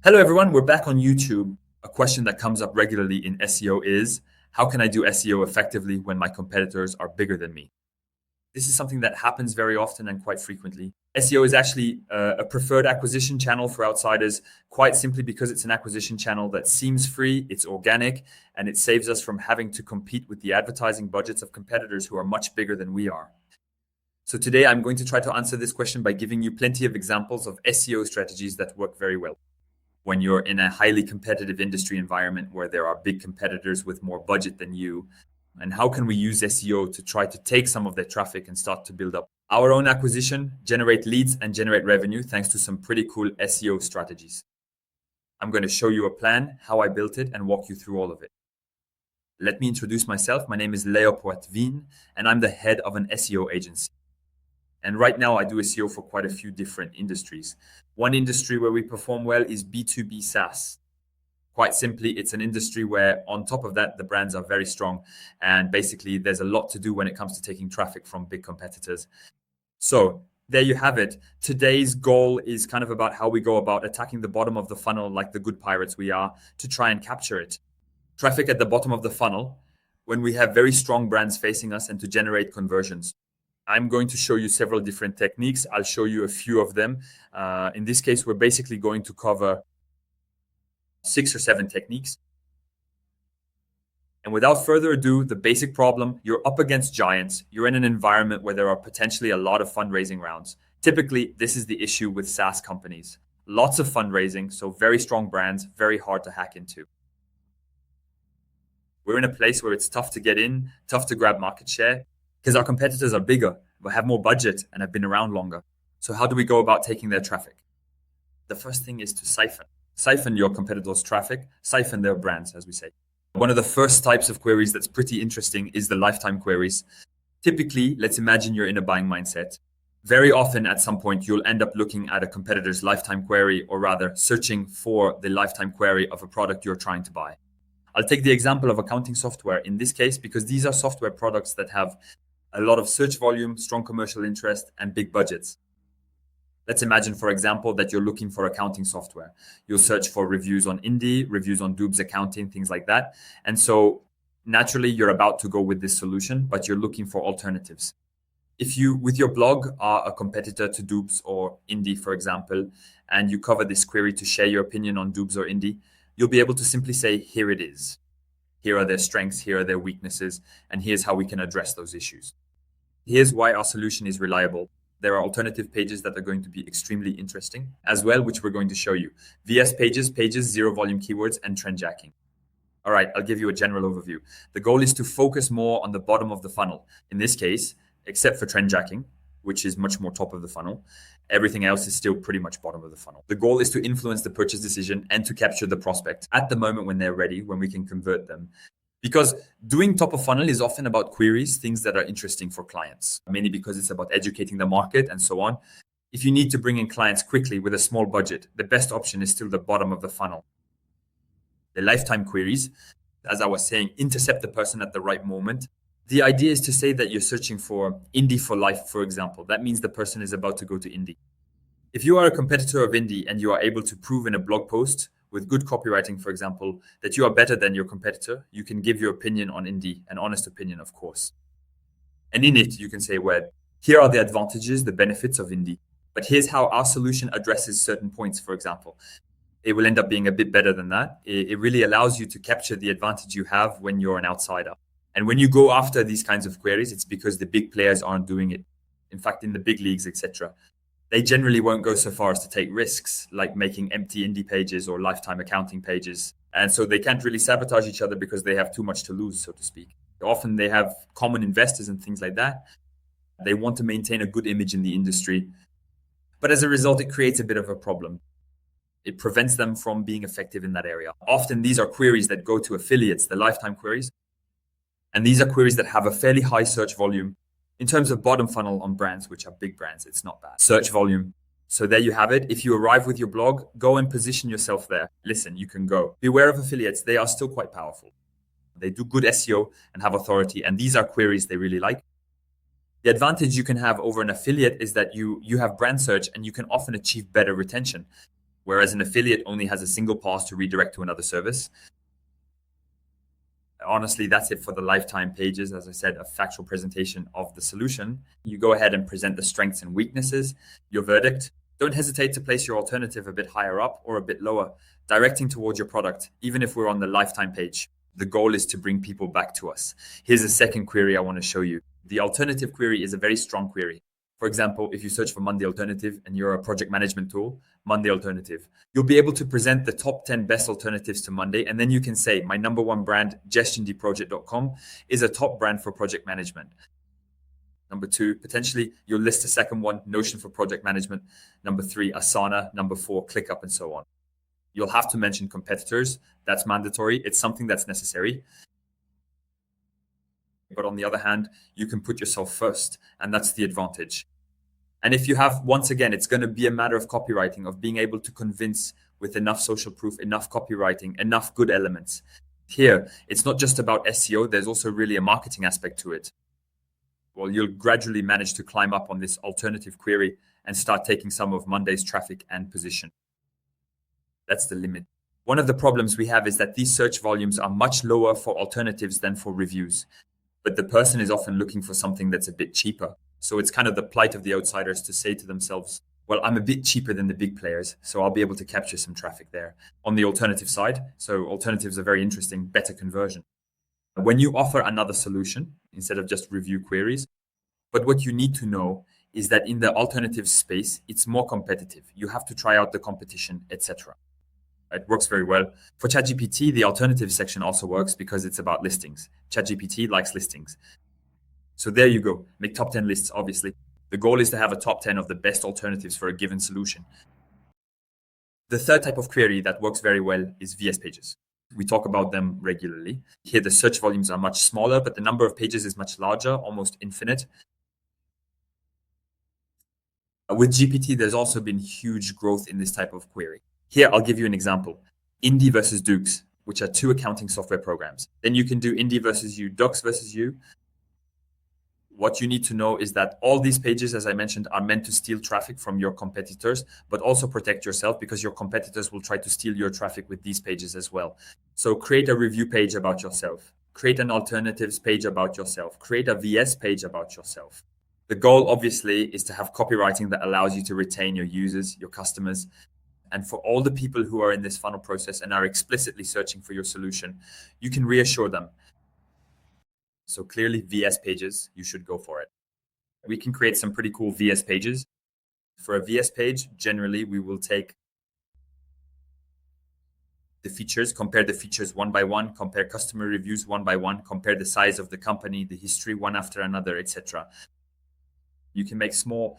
Hello, everyone. We're back on YouTube. A question that comes up regularly in SEO is, how can I do SEO effectively when my competitors are bigger than me? This is something that happens very often and quite frequently. SEO is actually a preferred acquisition channel for outsiders, quite simply because it's an acquisition channel that seems free, it's organic, and it saves us from having to compete with the advertising budgets of competitors who are much bigger than we are. So today I'm going to try to answer this question by giving you plenty of examples of SEO strategies that work very well when you're in a highly competitive industry environment where there are big competitors with more budget than you. And how can we use SEO to try to take some of their traffic and start to build up our own acquisition, generate leads, and generate revenue thanks to some pretty cool SEO strategies. I'm going to show you a plan, how I built it, and walk you through all of it. Let me introduce myself. My name is Leo Poitvin, and I'm the head of an SEO agency. And right now I do SEO for quite a few different industries. One industry where we perform well is B2B SaaS. Quite simply, it's an industry where on top of that, the brands are very strong. And basically there's a lot to do when it comes to taking traffic from big competitors. So there you have it. Today's goal is kind of about how we go about attacking the bottom of the funnel like the good pirates we are to try and capture it. Traffic at the bottom of the funnel when we have very strong brands facing us and to generate conversions. I'm going to show you several different techniques. I'll show you a few of them. In this case, we're basically going to cover 6 or 7 techniques. And without further ado, the basic problem, you're up against giants. You're in an environment where there are potentially a lot of fundraising rounds. Typically, this is the issue with SaaS companies. Lots of fundraising, so very strong brands, very hard to hack into. We're in a place where it's tough to get in, tough to grab market share, because our competitors are bigger, but have more budget and have been around longer. So how do we go about taking their traffic? The first thing is to siphon. Siphon your competitors' traffic, siphon their brands, as we say. One of the first types of queries that's pretty interesting is the lifetime queries. Typically, let's imagine you're in a buying mindset. Very often at some point, you'll end up looking at a competitor's lifetime query, or rather searching for the lifetime query of a product you're trying to buy. I'll take the example of accounting software in this case, because these are software products that have a lot of search volume, strong commercial interest, and big budgets. Let's imagine, for example, that you're looking for accounting software. You'll search for reviews on Indie, reviews on Doob's Accounting, things like that. And so naturally, you're about to go with this solution, but you're looking for alternatives. If you, with your blog, are a competitor to Doob's or Indie, for example, and you cover this query to share your opinion on Doob's or Indie, you'll be able to simply say, here it is. Here are their strengths, here are their weaknesses, and here's how we can address those issues. Here's why our solution is reliable. There are alternative pages that are going to be extremely interesting as well, which we're going to show you. VS pages, zero volume keywords, and trainjacking. All right, I'll give you a general overview. The goal is to focus more on the bottom of the funnel. In this case, except for trainjacking, which is much more top of the funnel, everything else is still pretty much bottom of the funnel. The goal is to influence the purchase decision and to capture the prospect at the moment when they're ready, when we can convert them. Because doing top of funnel is often about queries, things that are interesting for clients, mainly because it's about educating the market and so on. If you need to bring in clients quickly with a small budget, the best option is still the bottom of the funnel. The lifetime queries, as I was saying, intercept the person at the right moment. The idea is to say that you're searching for Indie for life, for example. That means the person is about to go to Indie. If you are a competitor of Indie and you are able to prove in a blog post with good copywriting, for example, that you are better than your competitor, you can give your opinion on Indie, an honest opinion, of course. And in it, you can say, well, here are the advantages, the benefits of Indie. But here's how our solution addresses certain points, for example. It will end up being a bit better than that. It really allows you to capture the advantage you have when you're an outsider. And when you go after these kinds of queries, it's because the big players aren't doing it. In fact, in the big leagues, etc., they generally won't go so far as to take risks, like making empty Indie pages or lifetime accounting pages. And so they can't really sabotage each other because they have too much to lose, so to speak. Often they have common investors and things like that. They want to maintain a good image in the industry. But as a result, it creates a bit of a problem. It prevents them from being effective in that area. Often these are queries that go to affiliates, the lifetime queries. And these are queries that have a fairly high search volume. In terms of bottom funnel on brands, which are big brands, it's not bad. Search volume. So there you have it. If you arrive with your blog, go and position yourself there. Listen, you can go. Beware of affiliates. They are still quite powerful. They do good SEO and have authority. And these are queries they really like. The advantage you can have over an affiliate is that you have brand search and you can often achieve better retention. whereas an affiliate only has a single pass to redirect to another service. Honestly, that's it for the lifetime pages. As I said, a factual presentation of the solution. You go ahead and present the strengths and weaknesses, your verdict. Don't hesitate to place your alternative a bit higher up or a bit lower, directing towards your product, even if we're on the lifetime page. The goal is to bring people back to us. Here's a second query I want to show you. The alternative query is a very strong query. For example, if you search for Monday Alternative and you're a project management tool, Monday Alternative, you'll be able to present the top 10 best alternatives to Monday. And then you can say, my number one brand, gestiondproject.com, is a top brand for project management. Number two, potentially you'll list a second one, Notion for project management. Number three, Asana. Number four, ClickUp, and so on. You'll have to mention competitors. That's mandatory. It's something that's necessary. But on the other hand, you can put yourself first, and that's the advantage. And if you have, once again, it's going to be a matter of copywriting, of being able to convince with enough social proof, enough copywriting, enough good elements. Here, it's not just about SEO, there's also really a marketing aspect to it. Well, you'll gradually manage to climb up on this alternative query and start taking some of Monday's traffic and position. That's the limit. One of the problems we have is that these search volumes are much lower for alternatives than for reviews. But the person is often looking for something that's a bit cheaper. So it's kind of the plight of the outsiders to say to themselves, well, I'm a bit cheaper than the big players, so I'll be able to capture some traffic there. On the alternative side, so alternatives are very interesting, better conversion. When you offer another solution, instead of just review queries, but what you need to know is that in the alternative space, it's more competitive. You have to try out the competition, etc. It works very well. For ChatGPT, the alternative section also works because it's about listings. ChatGPT likes listings. So there you go. Make top 10 lists, obviously. The goal is to have a top 10 of the best alternatives for a given solution. The third type of query that works very well is VS pages. We talk about them regularly. Here, the search volumes are much smaller, but the number of pages is much larger, almost infinite. With GPT, there's also been huge growth in this type of query. Here, I'll give you an example. Indie versus Dux, which are two accounting software programs. Then you can do Indie versus you, Dux versus you. What you need to know is that all these pages, as I mentioned, are meant to steal traffic from your competitors, but also protect yourself because your competitors will try to steal your traffic with these pages as well. So create a review page about yourself. Create an alternatives page about yourself. Create a VS page about yourself. The goal, obviously, is to have copywriting that allows you to retain your users, your customers. And for all the people who are in this funnel process and are explicitly searching for your solution, you can reassure them. So clearly, VS pages, you should go for it. We can create some pretty cool VS pages. For a VS page, generally, we will take the features, compare the features one by one, compare customer reviews one by one, compare the size of the company, the history one after another, etc. You can make small,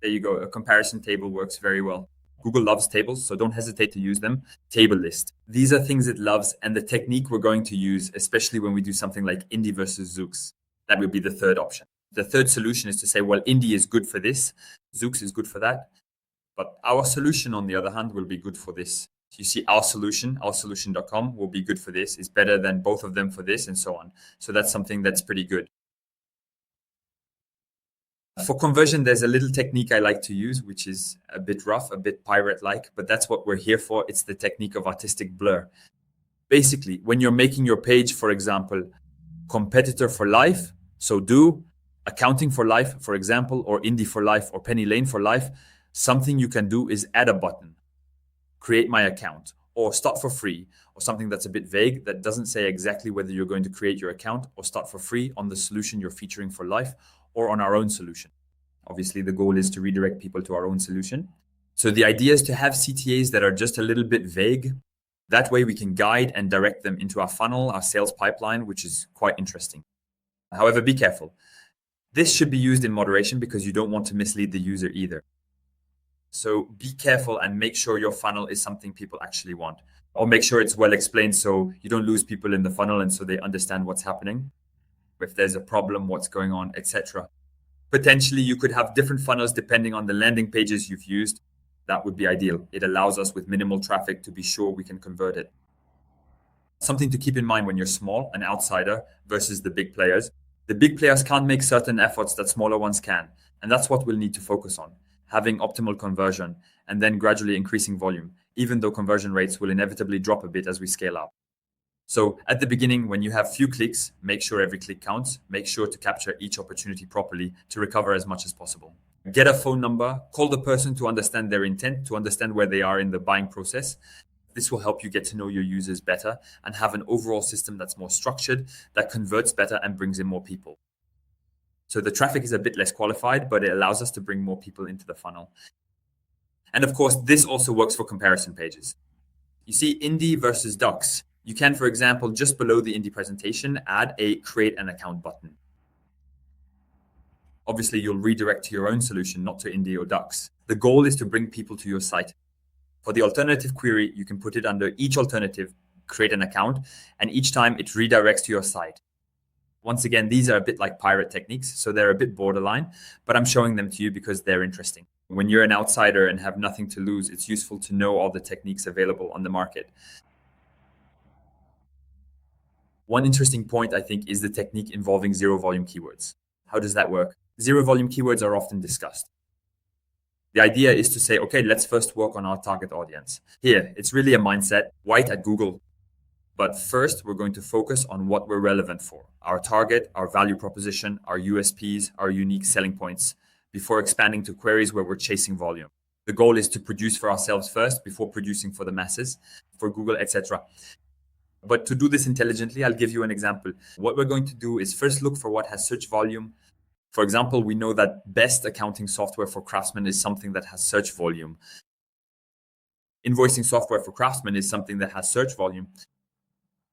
there you go, a comparison table works very well. Google loves tables, so don't hesitate to use them. Table list. These are things it loves, and the technique we're going to use, especially when we do something like Indie versus Zoox, that would be the third option. The third solution is to say, well, Indie is good for this, Zoox is good for that, but our solution, on the other hand, will be good for this. You see, our solution.com will be good for this, is better than both of them for this, and so on. So that's something that's pretty good. For conversion, there's a little technique I like to use, which is a bit rough, a bit pirate-like, but that's what we're here for. It's the technique of artistic blur. Basically, when you're making your page, for example, competitor for life, so do accounting for life, for example, or Indie for life, or Penny Lane for life, something you can do is add a button, create my account, or start for free, or something that's a bit vague that doesn't say exactly whether you're going to create your account or start for free on the solution you're featuring for life, or on our own solution. Obviously, the goal is to redirect people to our own solution. So the idea is to have CTAs that are just a little bit vague. That way we can guide and direct them into our funnel, our sales pipeline, which is quite interesting. However, be careful. This should be used in moderation because you don't want to mislead the user either. So be careful and make sure your funnel is something people actually want. Or make sure it's well explained so you don't lose people in the funnel and so they understand what's happening. If there's a problem, what's going on, etc. Potentially, you could have different funnels depending on the landing pages you've used. That would be ideal. It allows us with minimal traffic to be sure we can convert it. Something to keep in mind when you're small, an outsider, versus the big players. The big players can't make certain efforts that smaller ones can. And that's what we'll need to focus on, having optimal conversion and then gradually increasing volume, even though conversion rates will inevitably drop a bit as we scale up. So at the beginning, when you have few clicks, make sure every click counts. Make sure to capture each opportunity properly to recover as much as possible. Get a phone number, call the person to understand their intent, to understand where they are in the buying process. This will help you get to know your users better and have an overall system that's more structured, that converts better and brings in more people. So the traffic is a bit less qualified, but it allows us to bring more people into the funnel. And of course, this also works for comparison pages. You see indie versus Dux. You can, for example, just below the indie presentation, add a create an account button. Obviously, you'll redirect to your own solution, not to indie or Dux. The goal is to bring people to your site. For the alternative query, you can put it under each alternative, create an account, and each time it redirects to your site. Once again, these are a bit like pirate techniques, so they're a bit borderline, but I'm showing them to you because they're interesting. When you're an outsider and have nothing to lose, it's useful to know all the techniques available on the market. One interesting point, I think, is the technique involving zero volume keywords. How does that work? Zero volume keywords are often discussed. The idea is to say, okay, let's first work on our target audience. Here, it's really a mindset, white at Google. But first, we're going to focus on what we're relevant for, our target, our value proposition, our USPs, our unique selling points, before expanding to queries where we're chasing volume. The goal is to produce for ourselves first before producing for the masses, for Google, etc. But to do this intelligently, I'll give you an example. What we're going to do is first look for what has search volume. For example, we know that best accounting software for craftsmen is something that has search volume. Invoicing software for craftsmen is something that has search volume.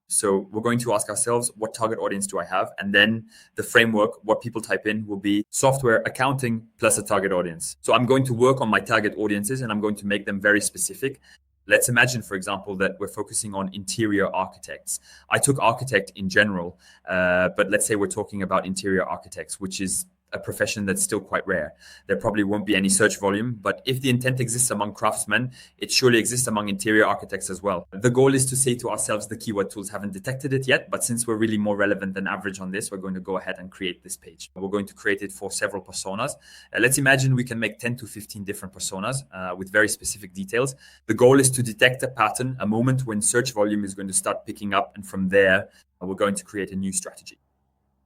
So we're going to ask ourselves, what target audience do I have? And then the framework, what people type in, will be software accounting plus a target audience. So I'm going to work on my target audiences and I'm going to make them very specific. Let's imagine, for example, that we're focusing on interior architects. I took architect in general, but let's say we're talking about interior architects, which is a profession that's still quite rare. There probably won't be any search volume, but if the intent exists among craftsmen, it surely exists among interior architects as well. The goal is to say to ourselves, the keyword tools haven't detected it yet, but since we're really more relevant than average on this, we're going to go ahead and create this page. We're going to create it for several personas. Let's imagine we can make 10 to 15 different personas with very specific details. The goal is to detect a pattern, a moment when search volume is going to start picking up, and from there, we're going to create a new strategy.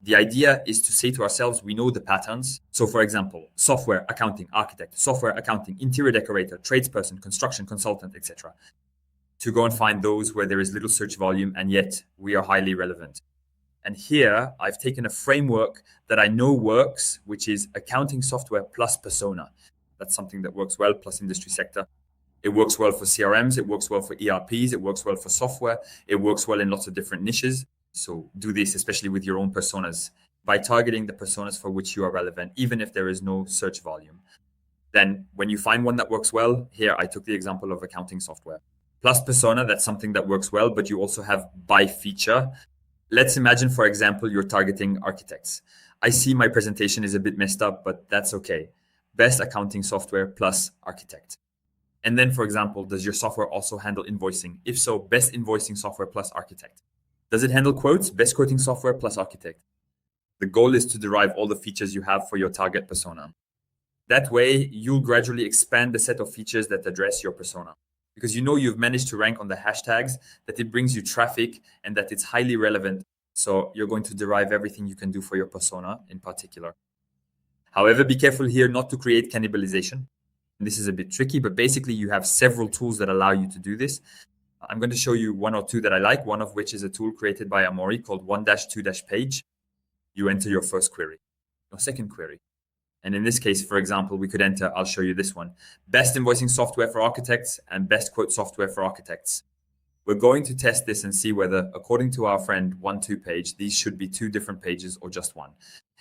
The idea is to say to ourselves, we know the patterns. So for example, software, accounting, architect, software, accounting, interior decorator, tradesperson, construction consultant, etc. To go and find those where there is little search volume and yet we are highly relevant. And here I've taken a framework that I know works, which is accounting software plus persona. That's something that works well, plus industry sector. It works well for CRMs, it works well for ERPs, it works well for software, it works well in lots of different niches. So do this, especially with your own personas, by targeting the personas for which you are relevant, even if there is no search volume. Then when you find one that works well, here I took the example of accounting software. Plus persona, that's something that works well, but you also have by feature. Let's imagine, for example, you're targeting architects. I see my presentation is a bit messed up, but that's okay. Best accounting software plus architect. And then, for example, does your software also handle invoicing? If so, best invoicing software plus architect. Does it handle quotes? Best quoting software plus architect. The goal is to derive all the features you have for your target persona. That way, you'll gradually expand the set of features that address your persona. Because you know you've managed to rank on the hashtags, that it brings you traffic, and that it's highly relevant. So you're going to derive everything you can do for your persona in particular. However, be careful here not to create cannibalization. This is a bit tricky, but basically you have several tools that allow you to do this. I'm going to show you one or two that I like, one of which is a tool created by Amaury called 1-2-page. You enter your first query, your second query. And in this case, for example, we could enter, I'll show you this one, best invoicing software for architects and best quote software for architects. We're going to test this and see whether, according to our friend 1-2-page, these should be two different pages or just one.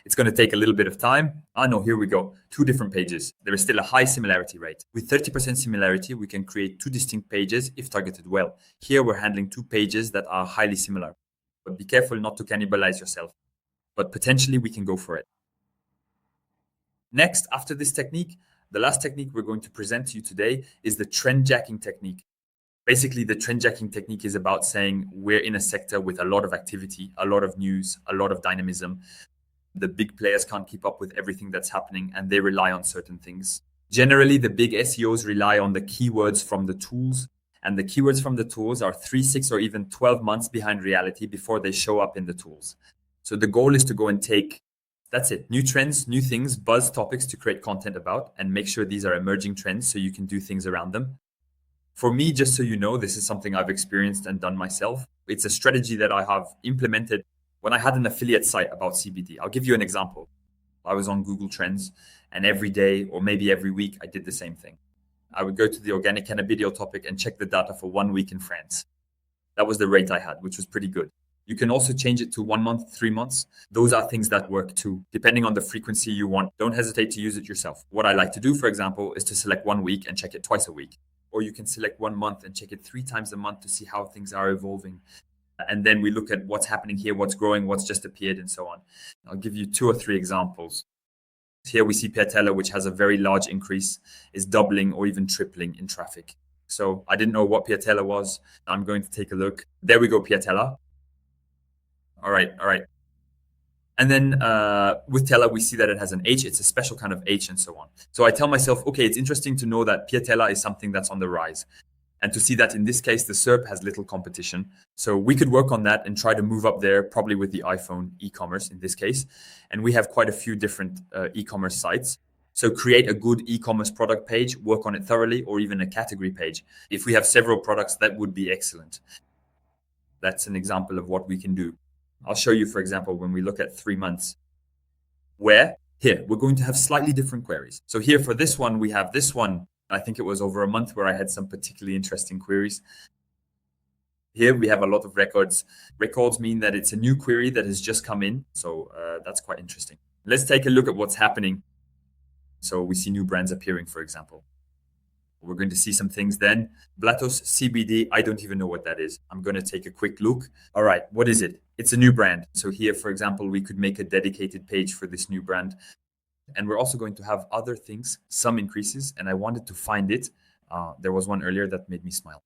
It's going to take a little bit of time. No, here we go. Two different pages. There is still a high similarity rate. With 30% similarity, we can create two distinct pages if targeted well. Here we're handling two pages that are highly similar. But be careful not to cannibalize yourself. But potentially we can go for it. Next, after this technique, the last technique we're going to present to you today is the trainjacking technique. Basically, the trainjacking technique is about saying we're in a sector with a lot of activity, a lot of news, a lot of dynamism. The big players can't keep up with everything that's happening and they rely on certain things. Generally, the big SEOs rely on the keywords from the tools, and the keywords from the tools are 3, 6, or even 12 months behind reality before they show up in the tools. So the goal is to go and take, that's it, new trends, new things, buzz topics to create content about, and make sure these are emerging trends so you can do things around them. For me, just so you know, this is something I've experienced and done myself. It's a strategy that I have implemented when I had an affiliate site about CBD. I'll give you an example. I was on Google Trends, and every day or maybe every week, I did the same thing. I would go to the organic cannabidiol topic and check the data for 1 week in France. That was the rate I had, which was pretty good. You can also change it to 1 month, 3 months. Those are things that work too, depending on the frequency you want. Don't hesitate to use it yourself. What I like to do, for example, is to select 1 week and check it twice a week. Or you can select 1 month and check it 3 times a month to see how things are evolving. And then we look at what's happening here, what's growing, what's just appeared, and so on. I'll give you 2 or 3 examples. Here we see Piatella, which has a very large increase, is doubling or even tripling in traffic. So I didn't know what Piatella was. I'm going to take a look. There we go, Piatella. All right. And then with Tella, we see that it has an H. It's a special kind of H and so on. So I tell myself, okay, it's interesting to know that Piatella is something that's on the rise. And to see that in this case, the SERP has little competition. So we could work on that and try to move up there, probably with the iPhone e-commerce in this case. And we have quite a few different e-commerce sites. So create a good e-commerce product page, work on it thoroughly, or even a category page. If we have several products, that would be excellent. That's an example of what we can do. I'll show you, for example, when we look at 3 months, where here we're going to have slightly different queries. So here for this one, we have this one. I think it was over a month where I had some particularly interesting queries. Here we have a lot of records. Records mean that it's a new query that has just come in. So that's quite interesting. Let's take a look at what's happening. So we see new brands appearing, for example. We're going to see some things then. Blatos CBD, I don't even know what that is. I'm going to take a quick look. All right, what is it? It's a new brand. So here, for example, we could make a dedicated page for this new brand. And we're also going to have other things, some increases, and I wanted to find it. There was one earlier that made me smile.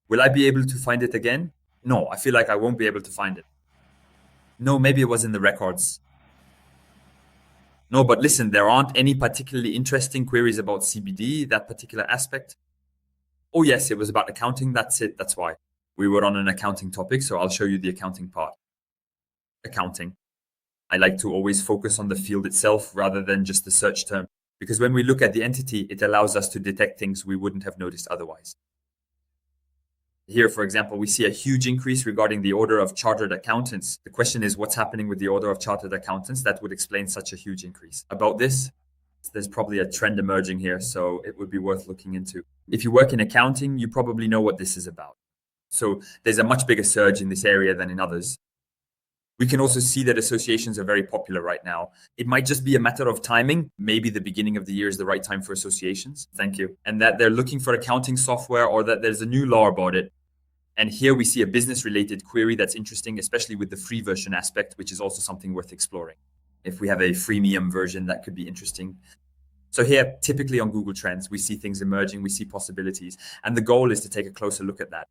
Will I be able to find it again? No, I feel like I won't be able to find it. No, maybe it was in the records. No, but listen, there aren't any particularly interesting queries about CBD, that particular aspect. Oh, yes, it was about accounting. That's it. That's why. We were on an accounting topic, so I'll show you the accounting part. Accounting. I like to always focus on the field itself rather than just the search term, because when we look at the entity, it allows us to detect things we wouldn't have noticed otherwise. Here, for example, we see a huge increase regarding the order of chartered accountants. The question is, what's happening with the order of chartered accountants that would explain such a huge increase? About this, there's probably a trend emerging here, so it would be worth looking into. If you work in accounting, you probably know what this is about. So there's a much bigger surge in this area than in others. We can also see that associations are very popular right now. It might just be a matter of timing. Maybe the beginning of the year is the right time for associations. Thank you. And that they're looking for accounting software or that there's a new law about it. And here we see a business-related query that's interesting, especially with the free version aspect, which is also something worth exploring. If we have a freemium version, that could be interesting. So here, typically on Google Trends, we see things emerging, we see possibilities. And the goal is to take a closer look at that.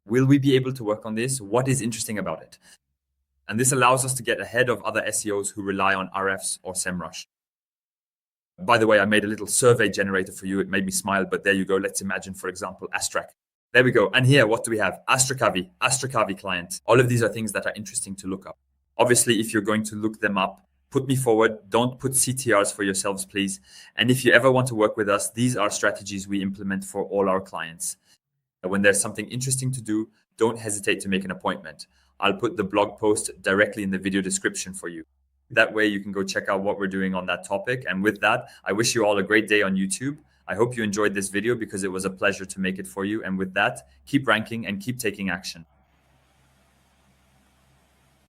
Will we be able to work on this? What is interesting about it? And this allows us to get ahead of other SEOs who rely on Ahrefs or SEMrush. By the way, I made a little survey generator for you. It made me smile, but there you go. Let's imagine, for example, Astrak. There we go. And here, what do we have? Astrakavi client. All of these are things that are interesting to look up. Obviously, if you're going to look them up, put me forward. Don't put CTRs for yourselves, please. And if you ever want to work with us, these are strategies we implement for all our clients. When there's something interesting to do, don't hesitate to make an appointment. I'll put the blog post directly in the video description for you. That way you can go check out what we're doing on that topic. And with that, I wish you all a great day on YouTube. I hope you enjoyed this video because it was a pleasure to make it for you. And with that, keep ranking and keep taking action.